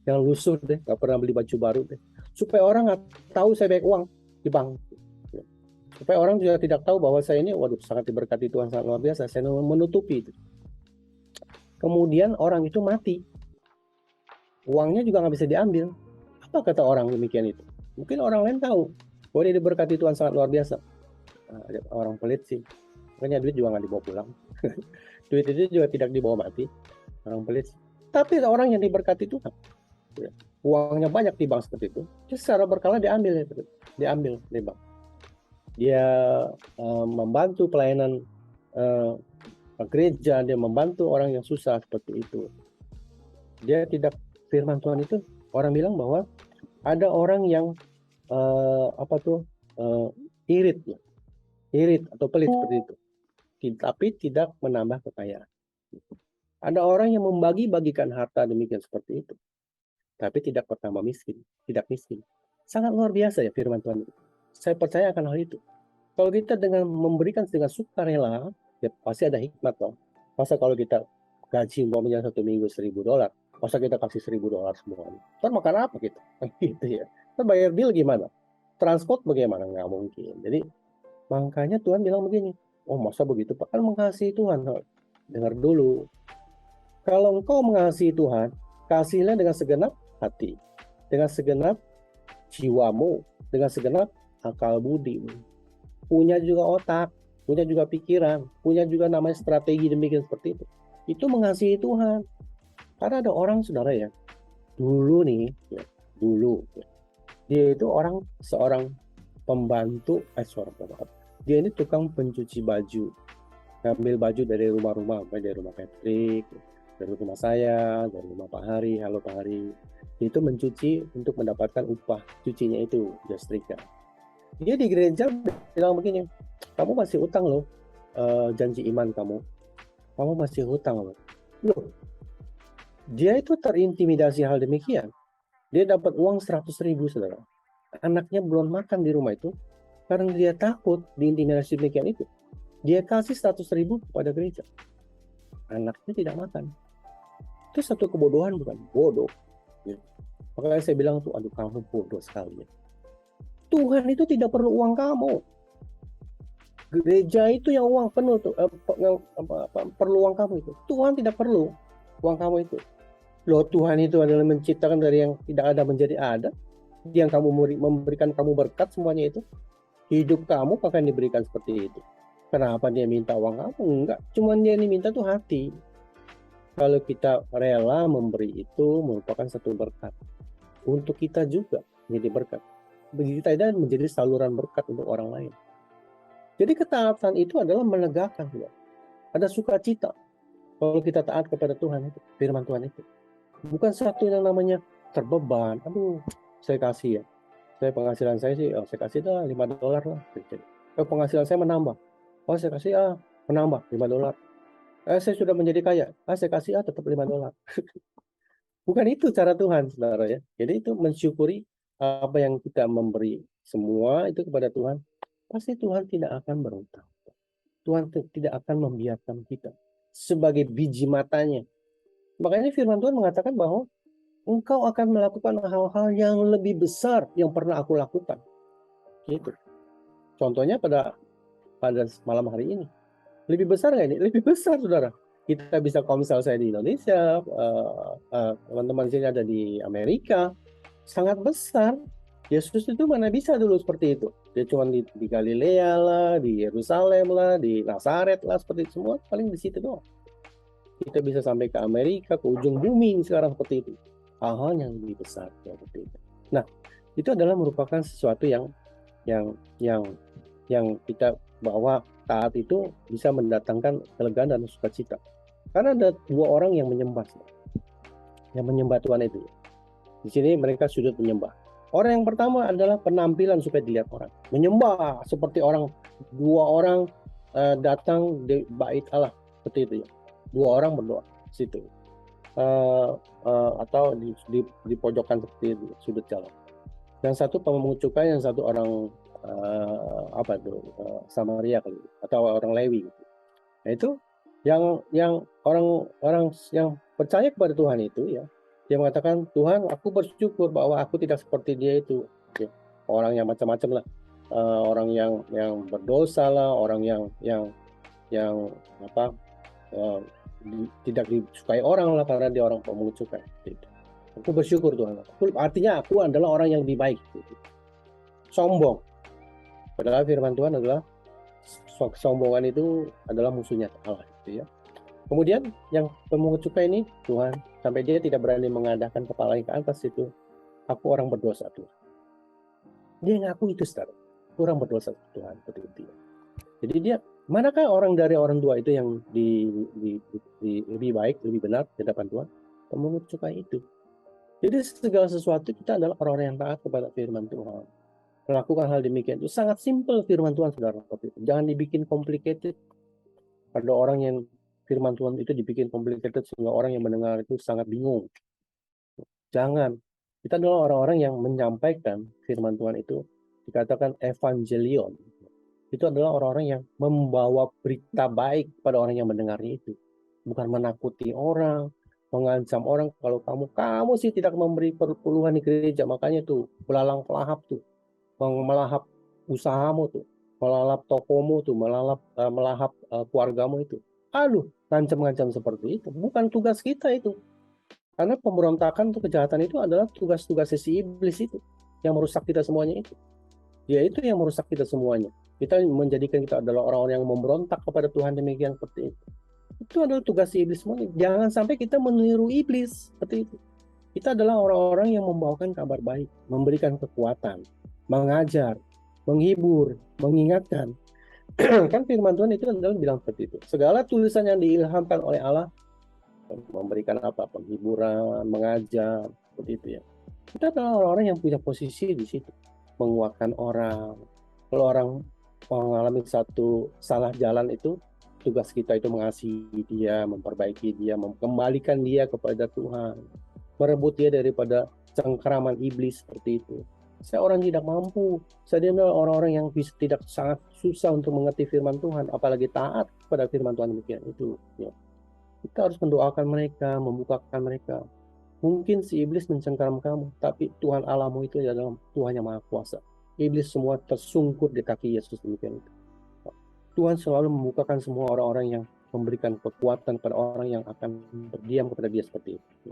yang lusuh deh, gak pernah beli baju baru deh, supaya orang nggak tahu saya banyak uang di bank. Supaya orang juga tidak tahu bahwa saya ini, sangat diberkati Tuhan, sangat luar biasa. Saya menutupi itu. Kemudian orang itu mati, uangnya juga nggak bisa diambil. Apa kata orang demikian itu? Mungkin orang lain tahu bahwa dia diberkati Tuhan sangat luar biasa. Nah, orang pelit sih, makanya duit juga nggak dibawa pulang. Duit itu juga tidak dibawa mati, orang pelit. Tapi orang yang diberkati Tuhan, uangnya banyak di bank seperti itu, dia secara berkala diambil di bank. Dia membantu pelayanan gereja, dia membantu orang yang susah seperti itu. Dia tidak, firman Tuhan itu orang bilang bahwa ada orang yang irit atau pelit seperti itu, tapi tidak menambah kekayaan. Ada orang yang membagi-bagikan harta demikian seperti itu, tapi tidak bertambah miskin, tidak miskin. Sangat luar biasa ya firman Tuhan itu. Saya percaya akan hal itu. Kalau kita dengan memberikan dengan sukarela, ya pasti ada hikmat dong. Masa kalau kita gaji umpamanya 1 minggu $1.000, masa kita kasih $1.000 semuanya? Ntar makan apa kita? Gitu ya. Ntar bayar bill gimana? Transport bagaimana? Nggak mungkin. Jadi makanya Tuhan bilang begini, oh masa begitu Pak? Kan mengasihi Tuhan. Dengar dulu. Kalau engkau mengasihi Tuhan, kasihlah dengan segenap hati, dengan segenap jiwamu, dengan segenap akal budimu. Punya juga otak, punya juga pikiran, punya juga namanya strategi demikian seperti itu. Itu mengasihi Tuhan. Karena ada orang, saudara ya, dulu dia itu seorang pembantu, dia ini tukang pencuci baju, ngambil baju dari rumah-rumah, dari rumah Patrick, dari rumah saya, dari rumah Pak Hari, halo Pak Hari. Itu mencuci untuk mendapatkan upah cucinya itu, dia setrika. Dia di gereja bilang begini, kamu masih utang loh, janji iman kamu masih hutang loh. Dia itu terintimidasi hal demikian. Dia dapat uang 100.000, saudara. anaknya belum makan di rumah itu, karena dia takut diintimidasi demikian itu, dia kasih 100.000 kepada gereja. Anaknya tidak makan. Itu satu kebodohan, bukan? Bodoh. Ya. Makanya saya bilang tuh, aduh kamu bodoh sekali. Tuhan itu tidak perlu uang kamu. Gereja itu yang uang penuh tuh, perlu uang kamu itu. Tuhan tidak perlu uang kamu itu. Loh, Tuhan itu adalah menciptakan dari yang tidak ada menjadi ada. Yang kamu memberikan kamu berkat semuanya itu. Hidup kamu akan diberikan seperti itu. Kenapa dia minta uang kamu? Enggak, cuman dia ini minta tuh hati. Kalau kita rela memberi itu merupakan satu berkat. Untuk kita juga menjadi berkat. Begitu tidak menjadi saluran berkat untuk orang lain. Jadi ketaatan itu adalah menegakkan. Ya. Ada sukacita kalau kita taat kepada Tuhan itu, firman Tuhan itu. Bukan satu yang namanya terbeban. Aduh, saya kasih ya. Saya penghasilan saya sih, saya kasih dah $5 lah. Penghasilan saya menambah. Saya kasih menambah $5. Saya sudah menjadi kaya. Saya kasih tetap $5. Bukan itu cara Tuhan, saudara ya. Jadi itu mensyukuri apa yang kita memberi semua itu kepada Tuhan. Pasti Tuhan tidak akan berhutang. Tuhan tidak akan membiarkan kita sebagai biji matanya. Makanya firman Tuhan mengatakan bahwa engkau akan melakukan hal-hal yang lebih besar yang pernah aku lakukan. Gitu. Contohnya pada malam hari ini. Lebih besar nggak ini? Lebih besar, saudara. Kita bisa, kalau misalnya saya di Indonesia, teman-teman sini ada di Amerika, sangat besar. Yesus itu mana bisa dulu seperti itu. Dia cuma di Galilea lah, di Yerusalem lah, di Nazaret lah, seperti itu semua. Paling di situ doang. Kita bisa sampai ke Amerika, ke ujung bumi sekarang seperti itu. Hal-hal yang lebih besar seperti itu. Nah, itu adalah merupakan sesuatu yang kita bahwa taat itu bisa mendatangkan kelegaan dan sukacita. Karena ada dua orang yang menyembah Tuhan itu. Di sini mereka sujud menyembah. Orang yang pertama adalah penampilan supaya dilihat orang. Menyembah seperti dua orang datang di bait Allah seperti itu ya. Dua orang berdoa di situ. Atau di pojokan seperti itu, sudut jalan. Yang satu pemungut cukai, yang satu orang Samaria kali, atau orang Lewi gitu. Nah itu yang orang yang percaya kepada Tuhan itu ya, dia mengatakan, Tuhan, aku bersyukur bahwa aku tidak seperti dia itu. Ya, orang yang macam-macam lah, orang yang berdosa lah, orang yang tidak disukai orang lah karena dia orang pemungut cukai. Gitu. Aku bersyukur Tuhan. Artinya aku adalah orang yang lebih baik. Gitu. Sombong. Padahal firman Tuhan adalah kesombongan itu adalah musuhnya Allah. Gitu ya. Kemudian yang pemungut cukai ini, Tuhan, sampai dia tidak berani mengadahkan kepalanya ke atas itu, aku orang berdosa Tuhan. Dia ngaku itu, saudara. Orang berdosa Tuhan, seperti itu. Jadi dia, manakah orang dari orang dua itu yang lebih baik, lebih benar di hadapan Tuhan? Pemungut cukai itu. Jadi segala sesuatu kita adalah orang-orang yang taat kepada firman Tuhan. Melakukan hal demikian itu sangat simpel firman Tuhan, saudara. Jangan dibikin complicated. Ada orang yang firman Tuhan itu dibikin complicated sehingga orang yang mendengar itu sangat bingung. Jangan. Kita adalah orang-orang yang menyampaikan firman Tuhan itu dikatakan evangelion. Itu adalah orang-orang yang membawa berita baik pada orang yang mendengarnya itu. Bukan menakuti orang, mengancam orang. Kalau kamu sih tidak memberi perpuluhan di gereja, makanya tuh belalang pelahap tuh, melahap usahamu tuh, melalap tokomu tuh, melahap keluargamu itu. Aduh, ngancam-ngancam seperti itu. Bukan tugas kita itu. Karena pemberontakan atau kejahatan itu adalah tugas-tugas si iblis itu. Yang merusak kita semuanya itu. Dia itu yang merusak kita semuanya. Kita menjadikan kita adalah orang-orang yang memberontak kepada Tuhan demikian seperti itu. Itu adalah tugas si iblis semuanya. Jangan sampai kita meniru iblis seperti itu. Kita adalah orang-orang yang membawakan kabar baik. Memberikan kekuatan. Mengajar. Menghibur. Mengingatkan. Kan firman Tuhan itu adalah bilang seperti itu. Segala tulisan yang diilhamkan oleh Allah memberikan penghiburan, mengajar, seperti itu ya. Kita adalah orang-orang yang punya posisi di situ, menguatkan orang. Kalau orang mengalami satu salah jalan itu, tugas kita itu mengasihi dia, memperbaiki dia, mengembalikan dia kepada Tuhan, merebut dia daripada cengkeraman iblis seperti itu. Saya orang tidak mampu. Saya adalah orang-orang yang tidak sangat susah untuk mengerti firman Tuhan, apalagi taat pada firman Tuhan demikian itu. Ya. Kita harus mendoakan mereka, membukakan mereka. Mungkin si iblis mencengkeram kamu, tapi Tuhan Allahmu itu adalah Tuhan yang Maha Kuasa. Iblis semua tersungkur di kaki Yesus demikian itu. Tuhan selalu membukakan semua orang-orang yang memberikan kekuatan pada orang yang akan berdiam kepada Dia seperti itu.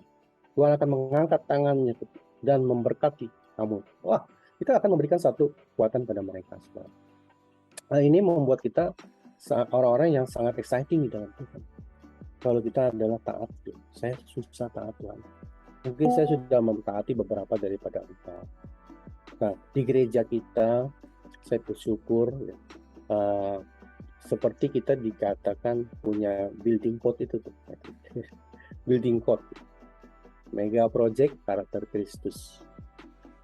Tuhan akan mengangkat tangannya dan memberkati kamu. Wah, kita akan memberikan satu kekuatan pada mereka. Nah, ini membuat kita orang-orang yang sangat exciting di dalam Tuhan. Kalau kita adalah taat, saya susah taat Tuhan. Mungkin saya sudah mentaati beberapa daripada engkau. Nah, di gereja kita, saya bersyukur seperti kita dikatakan punya building code itu tuh. Building code. Mega project karakter Kristus.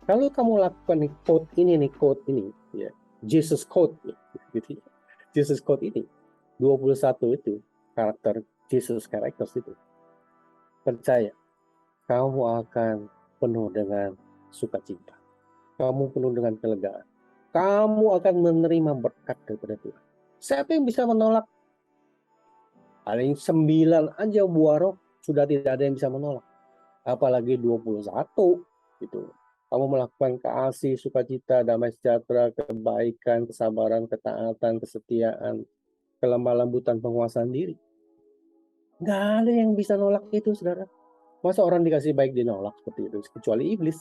Kalau kamu lakukan code ini, ya, Jesus code, gitu. Jesus code ini, 21 itu, karakter Jesus characters itu. Percaya, kamu akan penuh dengan sukacita. Kamu penuh dengan kelegaan. Kamu akan menerima berkat daripada Tuhan. Siapa yang bisa menolak? Paling 9 aja buah roh, sudah tidak ada yang bisa menolak. Apalagi 21, gitu. Kamu melakukan kasih, sukacita, damai sejahtera, kebaikan, kesabaran, ketaatan, kesetiaan, kelemah lembutan, penguasaan diri. Nggak ada yang bisa nolak itu, saudara. Masa orang dikasih baik dinolak seperti itu, kecuali iblis.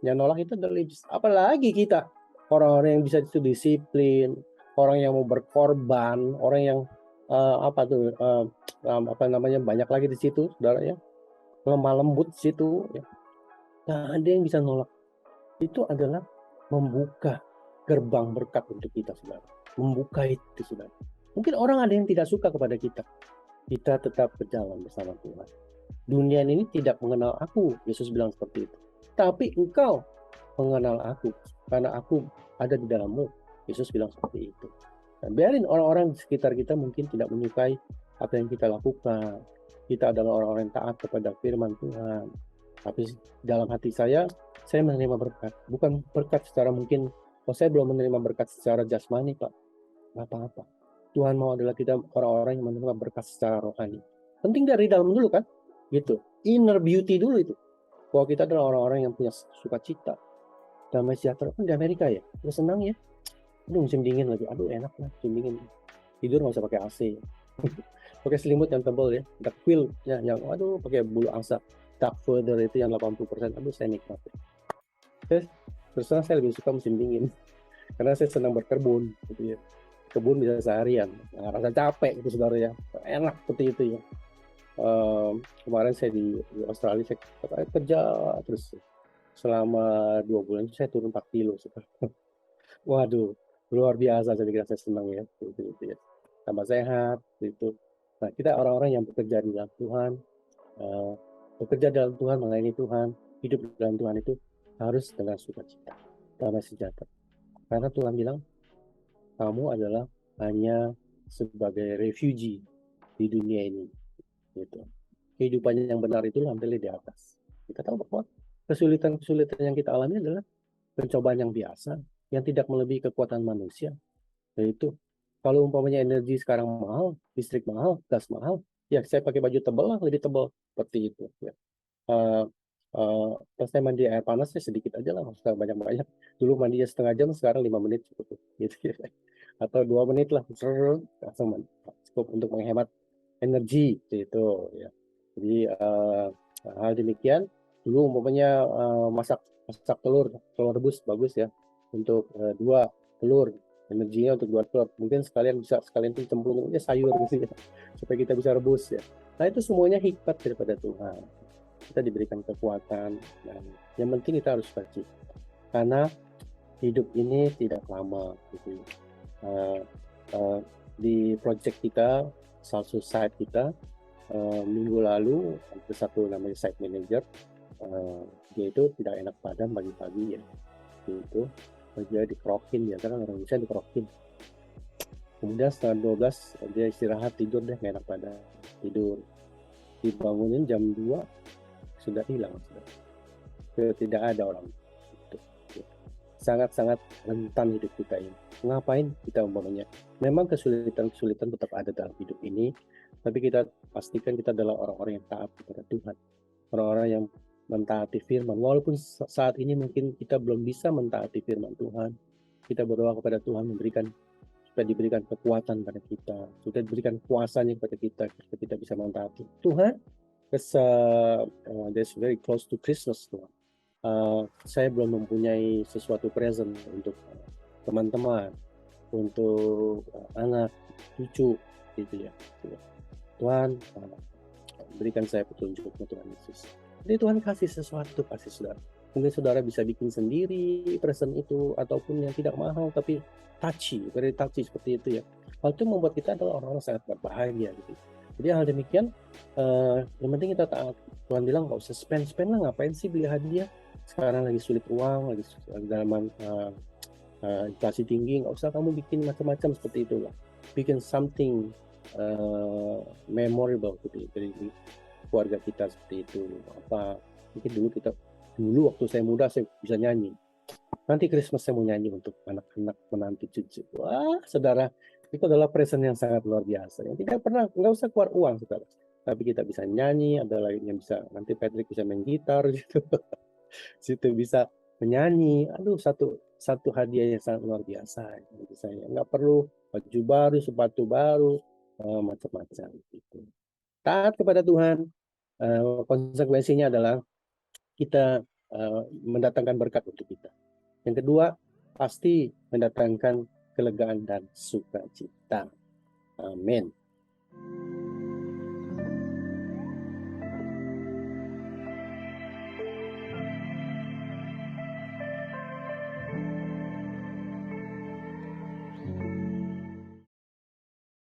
Yang nolak itu adalah iblis. Apalagi kita, orang-orang yang bisa itu disiplin, orang yang mau berkorban, orang yang banyak lagi di situ, saudara ya, lemah lembut di situ. Ya. Nggak ada yang bisa nolak. Itu adalah membuka gerbang berkat untuk kita, saudara. Membuka itu, saudara. Mungkin orang ada yang tidak suka kepada kita. Kita tetap berjalan bersama Tuhan. Dunia ini tidak mengenal aku, Yesus bilang seperti itu. Tapi engkau mengenal aku, karena aku ada di dalammu. Yesus bilang seperti itu. Dan biarin orang-orang di sekitar kita mungkin tidak menyukai apa yang kita lakukan. Kita adalah orang-orang yang taat kepada firman Tuhan. Tapi dalam hati saya menerima berkat. Bukan berkat secara mungkin, saya belum menerima berkat secara jasmani, Pak. Nggak apa-apa. Tuhan mau adalah kita orang-orang yang menerima berkat secara rohani. Penting dari dalam dulu kan? Gitu. Inner beauty dulu itu. Bahwa kita adalah orang-orang yang punya sukacita, damai sejahtera. Kan di Amerika ya, udah senang ya. Aduh musim dingin lagi, aduh enak lah musim dingin. Tidur nggak usah pakai AC. Pakai selimut yang tebal ya, ada quill ya, yang aduh pakai bulu angsa. Dark feather itu yang 80%, aduh saya nikmat. Terus saya lebih suka musim dingin, karena saya senang berkebun gitu ya. Kebun bisa seharian, nah, rasa capek itu saudara ya, enak seperti itu ya. Kemarin saya di Australia, saya kerja terus selama 2 bulan saya turun 4 kilo. Waduh, luar biasa, saya kira saya senang ya, gitu ya. Tambah sehat, gitu. Nah, kita orang-orang yang bekerja di dalam Tuhan, bekerja dalam Tuhan, melayani Tuhan, hidup dalam Tuhan itu harus dengan sukacita, damai sejahtera. Karena Tuhan bilang, kamu adalah hanya sebagai refugee di dunia ini. Gitu. Kehidupannya yang benar itu ambil di atas. Kita tahu bahwa kesulitan-kesulitan yang kita alami adalah pencobaan yang biasa, yang tidak melebihi kekuatan manusia. Yaitu, kalau umpamanya energi sekarang mahal, listrik mahal, gas mahal, ya saya pakai baju tebal lah, lebih tebal. Seperti itu. Ya. Pas saya mandi air panas, saya sedikit aja lah, maksudnya banyak-banyak. Dulu mandinya setengah jam, sekarang 5 menit cukup. Gitu. Atau 2 menit lah, langsung mandi. Cukup untuk menghemat energi itu ya. Jadi hal demikian dulu umpamanya masak telur rebus bagus ya untuk 2 telur, energinya untuk 2 telur, mungkin sekalian tuh cemplungin aja sayur gitu ya supaya kita bisa rebus ya. Nah itu semuanya hikmat daripada Tuhan, kita diberikan kekuatan, dan yang penting kita harus suci karena hidup ini tidak lama gitu. Di project kita, site kita, minggu lalu ada satu namanya site manager, dia itu tidak enak badan pagi-pagi ya, itu dia dikerokin, ya kan orang Indonesia dikerokin. Kemudian setengah 12 dia istirahat, tidur deh, gak enak badan, tidur. Dibangunin jam 2 sudah hilang, sudah tidak ada orang itu. sangat-sangat rentan hidup kita ini. Ngapain kita umpamanya? Memang kesulitan-kesulitan tetap ada dalam hidup ini, tapi kita pastikan kita adalah orang-orang yang taat kepada Tuhan, orang-orang yang mentaati firman. Walaupun saat ini mungkin kita belum bisa mentaati firman Tuhan, kita berdoa kepada Tuhan supaya diberikan kekuatan pada kita, supaya diberikan kuasanya kepada kita, supaya kita bisa mentaati Tuhan. That's very close to Christmas, Tuhan. Saya belum mempunyai sesuatu present untuk teman-teman, untuk anak, cucu, gitu ya. Tuhan, berikan saya petunjukmu, Tuhan Yesus. Jadi Tuhan kasih sesuatu, kasih saudara. Mungkin saudara bisa bikin sendiri present itu, ataupun yang tidak mahal, tapi touchy, very touchy seperti itu ya. Hal itu membuat kita adalah orang-orang sangat berbahagia gitu. Jadi hal demikian, yang penting kita taat. Tuhan bilang nggak usah spend lah, ngapain sih beli hadiah? Sekarang lagi sulit uang, lagi dalam inflasi tinggi, nggak usah kamu bikin macam-macam seperti itulah. Bikin something memorable gitu dari keluarga kita seperti itu. Apa mungkin dulu waktu saya muda saya bisa nyanyi. Nanti Christmas saya mau nyanyi untuk anak-anak, menantu, cucu. Wah, saudara, itu adalah present yang sangat luar biasa. Yang tidak pernah, nggak usah keluar uang, saudara. Tapi kita bisa nyanyi, ada lainnya bisa, nanti Patrick bisa main gitar gitu. Situ bisa menyanyi. Aduh, satu hadiah yang sangat luar biasa. Gitu saya nggak perlu baju baru, sepatu baru, macam-macam gitu. Taat kepada Tuhan, konsekuensinya adalah kita mendatangkan berkat untuk kita. Yang kedua, pasti mendatangkan kelegaan dan sukacita. Amin.